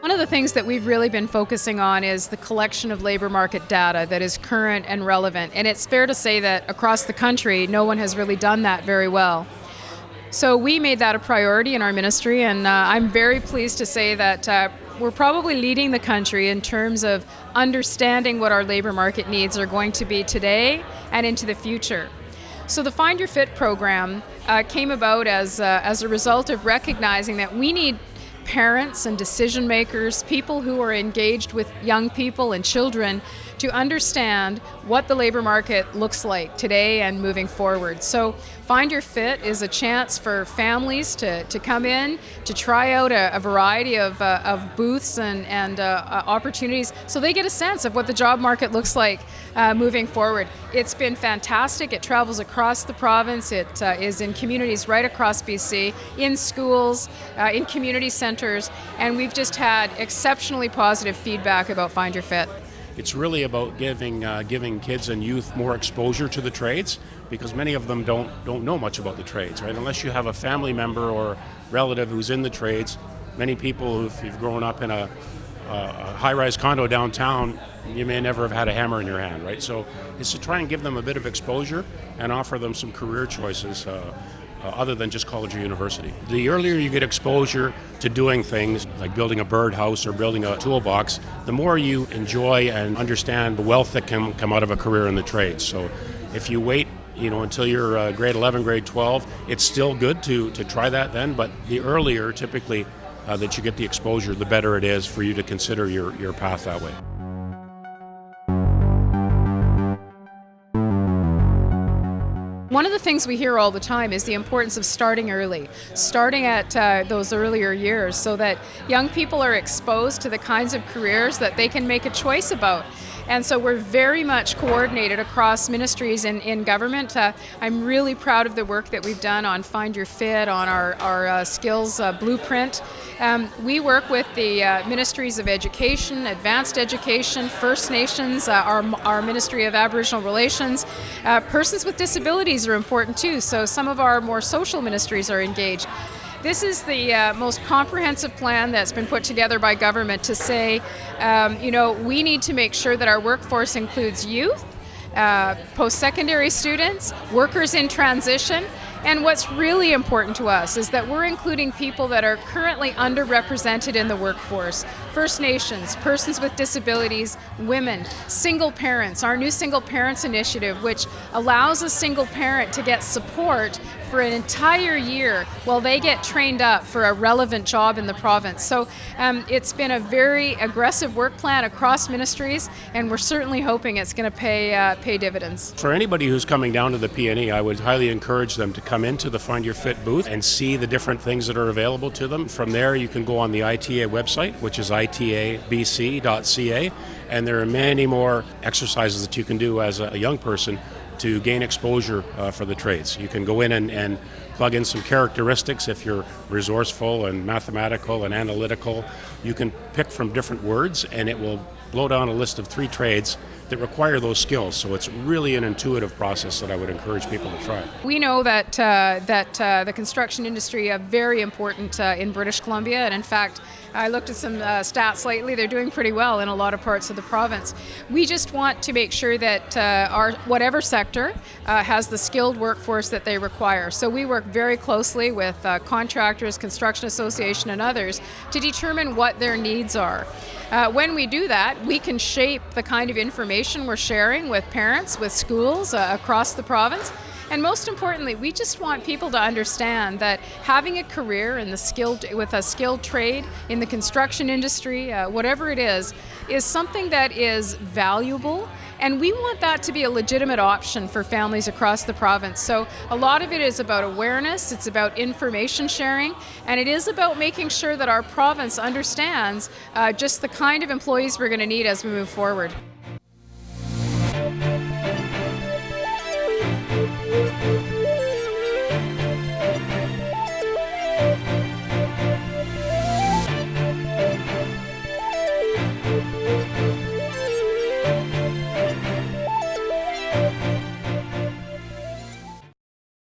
One of the things that we've really been focusing on is the collection of labor market data that is current and relevant. And it's fair to say that across the country, no one has really done that very well. So we made that a priority in our ministry, and I'm very pleased to say that we're probably leading the country in terms of understanding what our labor market needs are going to be today and into the future. So the Find Your Fit program came about as a result of recognizing that we need parents and decision makers, people who are engaged with young people and children, to understand what the labor market looks like today and moving forward. So Find Your Fit is a chance for families to come in, to try out a variety of booths and opportunities, so they get a sense of what the job market looks like moving forward. It's been fantastic. It travels across the province. It is in communities right across BC, in schools, in community centers, and we've just had exceptionally positive feedback about Find Your Fit. It's really about giving kids and youth more exposure to the trades, because many of them don't know much about the trades, right? Unless you have a family member or relative who's in the trades. Many people, if you've grown up in a high-rise condo downtown, you may never have had a hammer in your hand, right? So it's to try and give them a bit of exposure and offer them some career choices other than just college or university. The earlier you get exposure to doing things like building a birdhouse or building a toolbox, the more you enjoy and understand the wealth that can come out of a career in the trades. So if you wait until you're grade 11, grade 12, it's still good to try that then, but the earlier typically that you get the exposure, the better it is for you to consider your path that way. One of the things we hear all the time is the importance of starting early, starting at those earlier years, so that young people are exposed to the kinds of careers that they can make a choice about. And so we're very much coordinated across ministries in government. I'm really proud of the work that we've done on Find Your Fit, on our skills blueprint. We work with the Ministries of Education, Advanced Education, First Nations, our Ministry of Aboriginal Relations. Persons with disabilities are important too, so some of our more social ministries are engaged. This is the most comprehensive plan that's been put together by government to say, we need to make sure that our workforce includes youth, post-secondary students, workers in transition, and what's really important to us is that we're including people that are currently underrepresented in the workforce. First Nations, persons with disabilities, women, single parents, our new Single Parents Initiative, which allows a single parent to get support for an entire year while they get trained up for a relevant job in the province. So it's been a very aggressive work plan across ministries, and we're certainly hoping it's going to pay dividends. For anybody who's coming down to the PNE, I would highly encourage them to come into the Find Your Fit booth and see the different things that are available to them. From there, you can go on the ITA website, which is itabc.ca, and there are many more exercises that you can do as a young person to gain exposure for the trades. You can go in and plug in some characteristics if you're resourceful and mathematical and analytical. You can pick from different words, and it will blow down a list of 3 trades that require those skills. So it's really an intuitive process that I would encourage people to try. We know that the construction industry is very important in British Columbia, and in fact, I looked at some stats lately. They're doing pretty well in a lot of parts of the province. We just want to make sure that our whatever sector has the skilled workforce that they require. So we work very closely with contractors, construction association, and others to determine what their needs are. When we do that, we can shape the kind of information we're sharing with parents, with schools across the province. And most importantly, we just want people to understand that having a career in with a skilled trade in the construction industry, whatever it is something that is valuable. And we want that to be a legitimate option for families across the province. So a lot of it is about awareness, it's about information sharing, and it is about making sure that our province understands just the kind of employees we're going to need as we move forward.